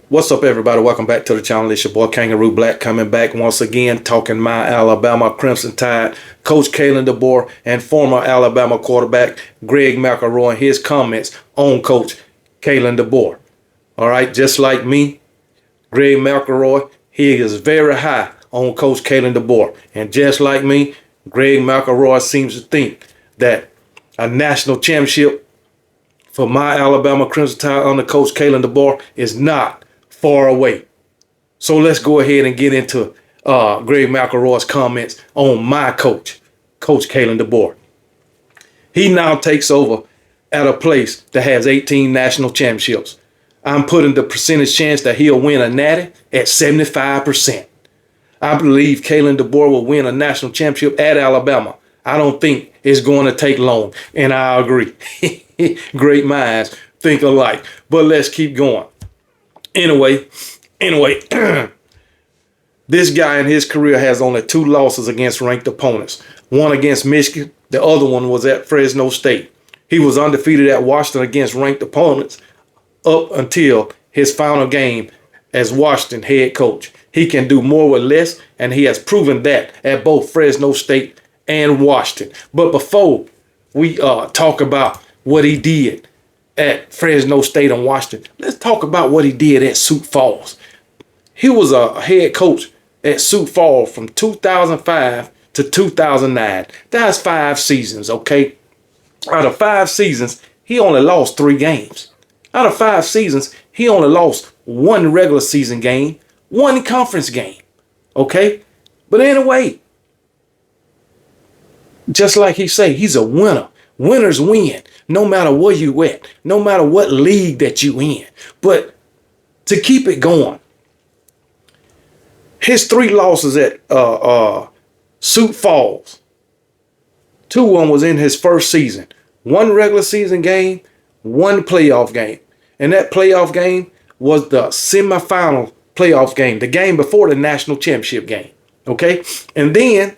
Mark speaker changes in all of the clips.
Speaker 1: What's up, everybody? Welcome back to the channel. It's your boy Kangaroo Black coming back once again, talking my Alabama Crimson Tide, Coach Kalen Deboer, and former Alabama quarterback Greg McElroy and his comments on Coach Kalen Deboer. All right, just like me, Greg McElroy, he is very high on Coach Kalen Deboer. And just like me, Greg McElroy seems to think that a national championship for my Alabama Crimson Tide under Coach Kalen Deboer is not far away. So let's go ahead and get into Greg McElroy's comments on my coach, Coach Kalen Deboer. He now takes over at a place that has 18 national championships. I'm putting the percentage chance that he'll win a natty at 75%. I believe Kalen Deboer will win a national championship at Alabama. I don't think it's going to take long, and I agree. Great minds think alike. But let's keep going. Anyway, this guy in his career has only 2 losses against ranked opponents. One against Michigan, the other one was at Fresno State. He was undefeated at Washington against ranked opponents up until his final game as Washington head coach. He can do more with less, and he has proven that at both Fresno State and Washington. But before we talk about what he did at Fresno State and Washington, let's talk about what he did at Sioux Falls. He was a head coach at Sioux Falls from 2005 to 2009. That's 5 seasons, okay? Out of 5 seasons, he only lost 3 games. Out of 5 seasons, he only lost 1 regular season game, 1 conference game, okay? But anyway, just like he say, he's a winner. Winners win, no matter where you at, no matter what league that you in. But to keep it going, his 3 losses at Sioux Falls, 2 of them was in his first season. 1 regular season game, 1 playoff game. And that playoff game was the semifinal playoff game, the game before the national championship game. Okay? And then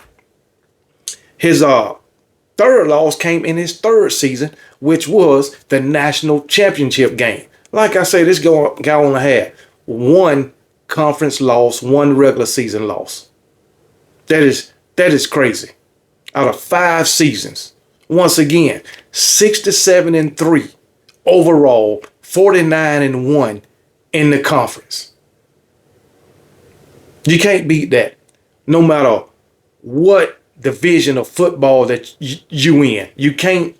Speaker 1: his 3rd loss came in his 3rd season, which was the national championship game. Like I say, this guy only had 1 conference loss, 1 regular season loss. That is crazy. Out of 5 seasons, once again, 67-3 overall, 49-1 in the conference. You can't beat that, no matter what division of football that you in. You can't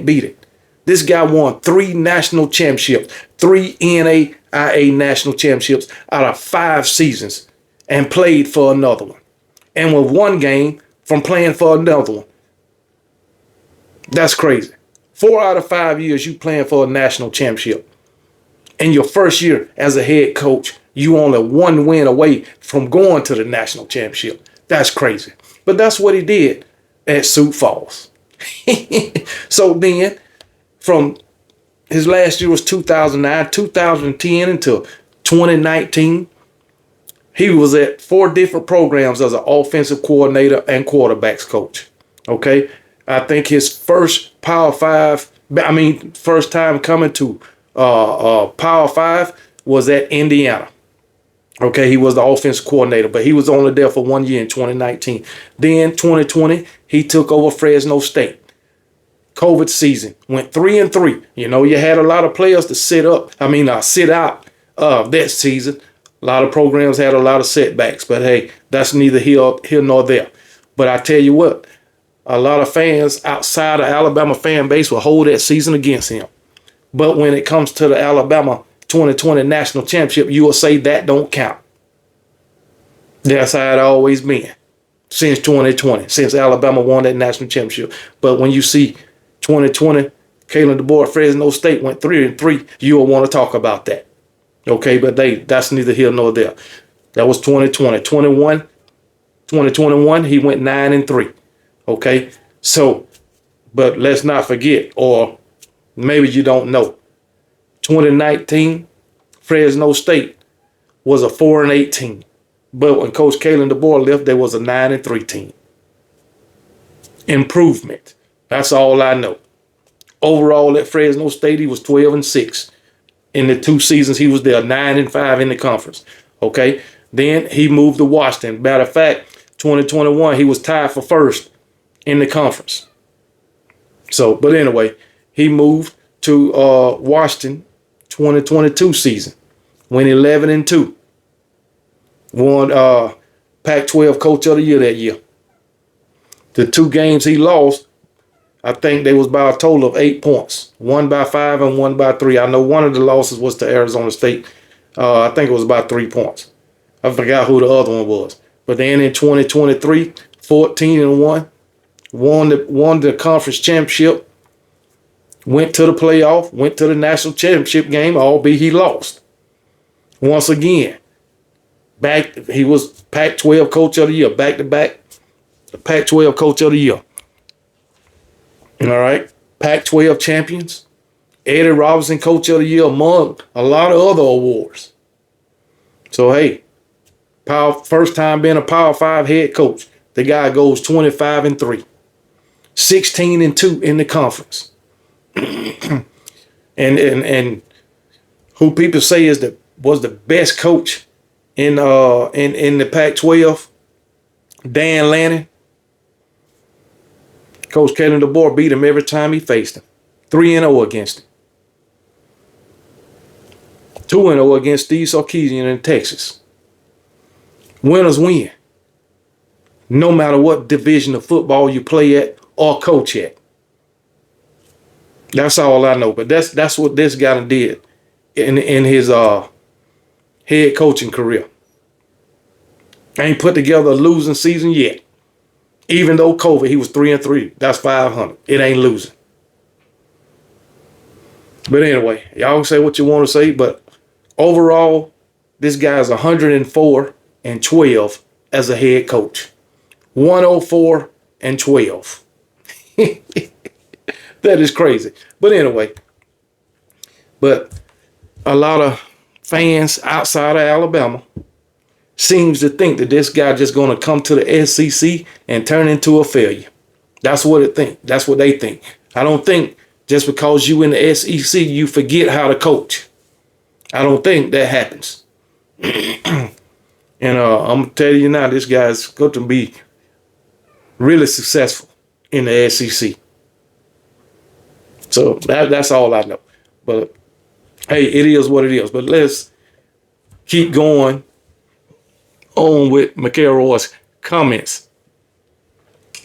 Speaker 1: beat it. This guy won 3 national championships, 3 NAIA national championships out of 5 seasons, and played for another one. And with 1 game from playing for another one. That's crazy. 4 out of 5 years you playing for a national championship. In your first year as a head coach, you only 1 win away from going to the national championship. That's crazy. But that's what he did at Sioux Falls. So then, from his last year was 2009, 2010 until 2019, he was at 4 different programs as an offensive coordinator and quarterbacks coach. Okay, I think his first first time coming to Power 5 was at Indiana. Okay, he was the offensive coordinator, but he was only there for 1 year in 2019. Then 2020, he took over Fresno State. COVID season, went 3-3. You know, you had a lot of players to sit out that season. A lot of programs had a lot of setbacks, but hey, that's neither here nor there. But I tell you what, a lot of fans outside of Alabama fan base will hold that season against him. But when it comes to the Alabama 2020 national championship, you will say that don't count. That's how it always been since 2020, since Alabama won that national championship. But when you see 2020, Kalen Deboer, Fresno State went 3-3, you will want to talk about that. Okay, but that's neither here nor there. That was 2020. 2021, he went 9-3. Okay, so, but let's not forget, or maybe you don't know, 2019, Fresno State was a 4-8 team. But when Coach Kalen Deboer left, there was a 9-3 team. Improvement. That's all I know. Overall at Fresno State, he was 12-6. in the 2 seasons he was there, 9-5 in the conference. Okay. Then he moved to Washington. Matter of fact, 2021, he was tied for first in the conference. So, but anyway, he moved to Washington 2022 season. Went 11-2. Won Pac-12 Coach of the Year that year. The 2 games he lost, I think they was by a total of 8 points. 1 by 5 and 1 by 3. I know one of the losses was to Arizona State. I think it was about 3 points. I forgot who the other one was. But then in 2023, 14-1. Won the conference championship. Went to the playoff. Went to the national championship game, albeit he lost. Once again, he was Pac-12 Coach of the Year, back-to-back Pac-12 Coach of the Year. All right, Pac-12 champions, Eddie Robinson Coach of the Year, among a lot of other awards. So, hey, first time being a Power 5 head coach. The guy goes 25-3, 16-2 in the conference. and who people say was the best coach in the Pac-12, Dan Lanning. Coach Kalen Deboer beat him every time he faced him. 3-0 against him. 2-0 against Steve Sarkisian in Texas. Winners win. No matter what division of football you play at or coach at. That's all I know. But that's what this guy did in his head coaching career. Ain't put together a losing season yet. Even though COVID, he was 3-3. That's 500. It ain't losing. But anyway, y'all can say what you want to say, but overall, this guy's 104-12 as a head coach. 104-12. That is crazy. But anyway, a lot of fans outside of Alabama seems to think that this guy just going to come to the SEC and turn into a failure. That's what it think. That's what they think. I don't think just because you in the SEC, you forget how to coach. I don't think that happens. And I'm going to tell you now, this guy's going to be really successful in the SEC. So that's all I know. But hey, it is what it is. But let's keep going on with McElroy's comments.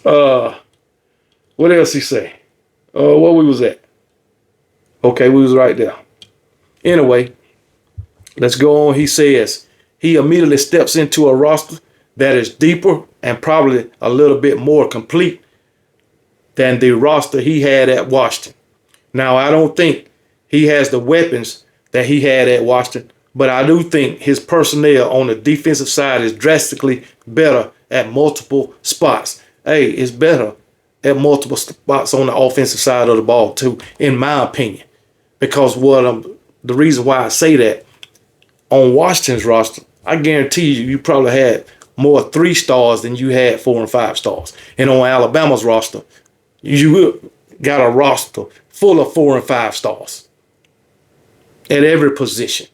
Speaker 1: What else he say? Where we was at? Okay, we was right there. Anyway, let's go on. He says he immediately steps into a roster that is deeper and probably a little bit more complete than the roster he had at Washington. Now, I don't think he has the weapons that he had at Washington, but I do think his personnel on the defensive side is drastically better at multiple spots. Hey, it's better at multiple spots on the offensive side of the ball too, in my opinion. Because the reason why I say that, on Washington's roster, I guarantee you probably had more 3 stars than you had 4 and 5 stars. And on Alabama's roster, you got a roster full of 4 and 5 stars at every position.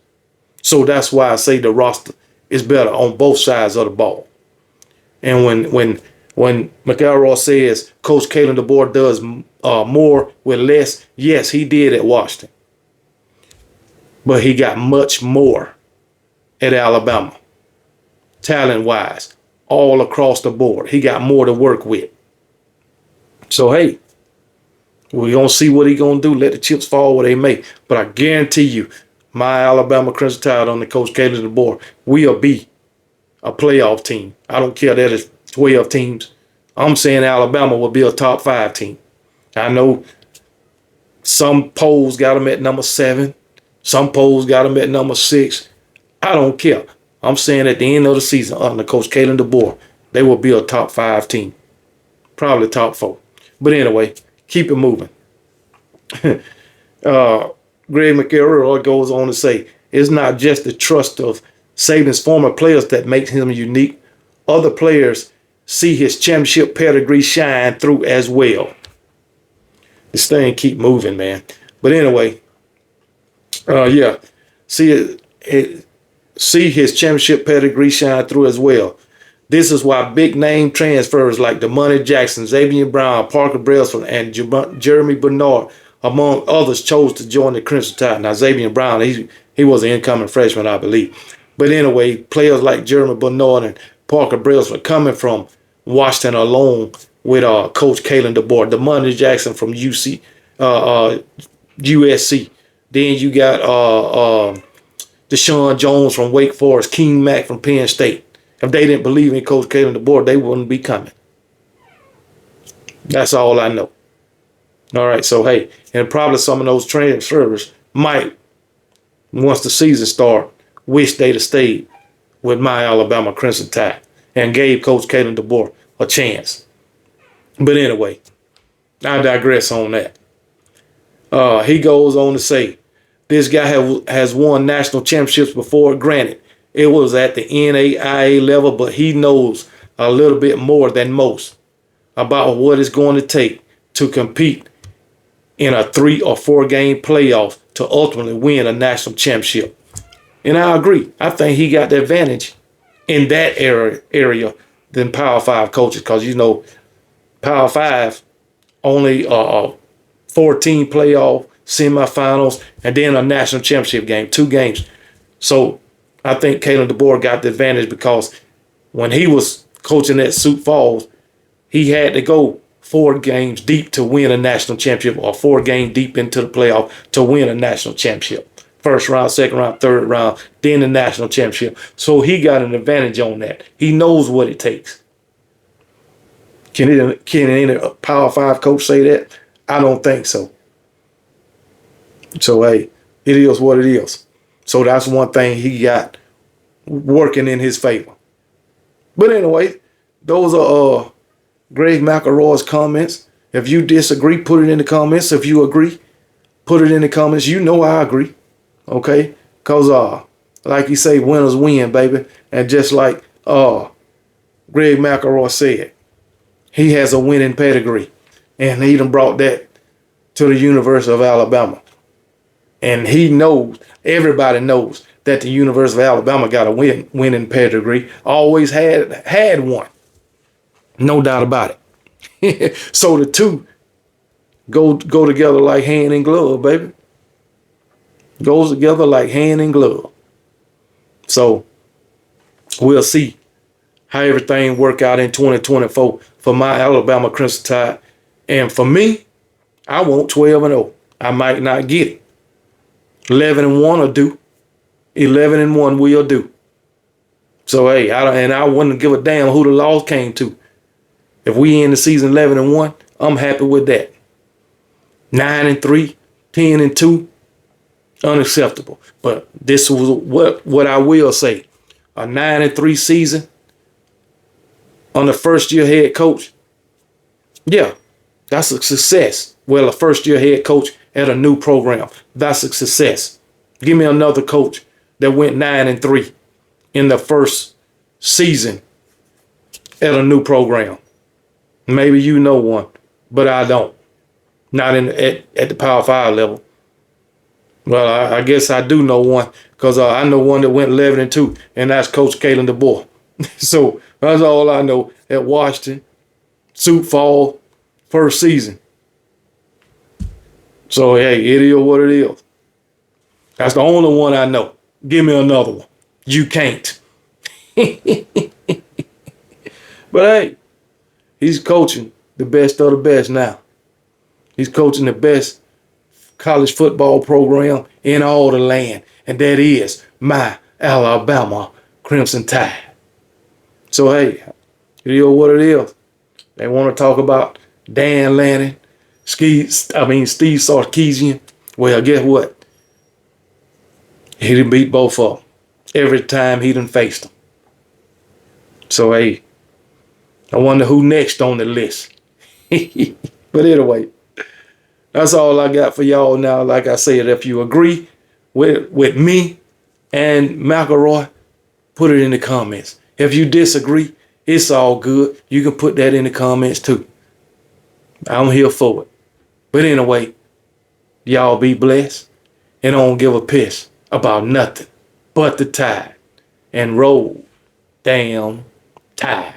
Speaker 1: So that's why I say the roster is better on both sides of the ball. And when McElroy says Coach Kalen Deboer does more with less, yes, he did at Washington. But he got much more at Alabama, talent-wise, all across the board. He got more to work with. So, hey, we're going to see what he's going to do. Let the chips fall where they may. But I guarantee you, my Alabama Crimson Tide on the Coach Kalen Deboer will be a playoff team. I don't care that it's 12 teams. I'm saying Alabama will be a top 5 team. I know some polls got them at number 7. Some polls got them at number 6. I don't care. I'm saying at the end of the season, under Coach Kalen Deboer, they will be a top 5 team. Probably top 4. But anyway, keep it moving. Greg McElroy goes on to say, it's not just the trust of Saban's former players that makes him unique. Other players see his championship pedigree shine through as well. This thing keep moving, man. But anyway, Yeah. See see his championship pedigree shine through as well. This is why big name transfers like Damani Jackson, Xavier Brown, Parker Brailsford, and Jeremy Bernard, among others, chose to join the Crimson Tide. Now, Xavier Brown, he was an incoming freshman, I believe. But anyway, players like Jeremy Bernard and Parker Brailsford coming from Washington alone with Coach Kalen Deboer, Damani Jackson from USC. Then you got Deshaun Jones from Wake Forest, King Mack from Penn State. If they didn't believe in Coach Kalen Deboer, they wouldn't be coming. That's all I know. All right, so hey, and probably some of those transfers might, once the season starts, wish they'd have stayed with my Alabama Crimson Tide and gave Coach Kalen Deboer a chance. But anyway, I digress on that. He goes on to say, this guy has won national championships before. Granted, it was at the NAIA level, but he knows a little bit more than most about what it's going to take to compete in a 3 or 4 game playoff to ultimately win a national championship. And I agree. I think he got the advantage in that area than Power 5 coaches, because, you know, Power 5 only 14 playoff, semifinals, and then a national championship game, 2 games. So I think Kalen Deboer got the advantage because when he was coaching at Sioux Falls, he had to go 4 games deep to win a national championship, or 4 games deep into the playoff to win a national championship. First round, second round, third round, then the national championship. So he got an advantage on that. He knows what it takes. Can any Power 5 coach say that? I don't think so. So, hey, it is what it is. So that's one thing he got working in his favor. But anyway, those are Greg McElroy's comments. If you disagree, put it in the comments. If you agree, put it in the comments. You know I agree. Okay? Because, like you say, winners win, baby. And just like Greg McElroy said, he has a winning pedigree. And he done brought that to the University of Alabama. And he knows, everybody knows, that the University of Alabama got a winning pedigree. Always had one. No doubt about it. So the two go together like hand in glove, baby. Goes together like hand in glove. So we'll see how everything work out in 2024 for my Alabama Crimson Tide. And for me, I want 12-0. I might not get it. 11-1 will do. 11-1 will do. So hey, I wouldn't give a damn who the loss came to. If we end the season 11-1, I'm happy with that. 9-3, 10-2, unacceptable. But this was what I will say: a 9-3 season on the first year head coach. Yeah, that's a success. Well, a first year head coach at a new program, that's a success. Give me another coach that went 9-3 in the first season at a new program. Maybe you know one, but I don't. Not at the Power 5 level. Well, I guess I do know one, because I know one that went 11-2, and that's Coach Kalen Deboer. So that's all I know at Washington, Sioux Falls, first season. So hey, it is what it is. That's the only one I know. Give me another one. You can't. But hey, he's coaching the best of the best now. He's coaching the best college football program in all the land, and that is my Alabama Crimson Tide. So hey, it is what it is. They want to talk about Dan Lanning, Steve Sarkisian. Well, guess what? He done beat both of them every time he done faced them. So hey, I wonder who next on the list. But anyway, that's all I got for y'all now. Like I said, if you agree with me and McElroy, put it in the comments. If you disagree, it's all good. You can put that in the comments too. I'm here for it. But anyway, y'all be blessed. and don't give a piss about nothing but the Tide. And roll damn Tide.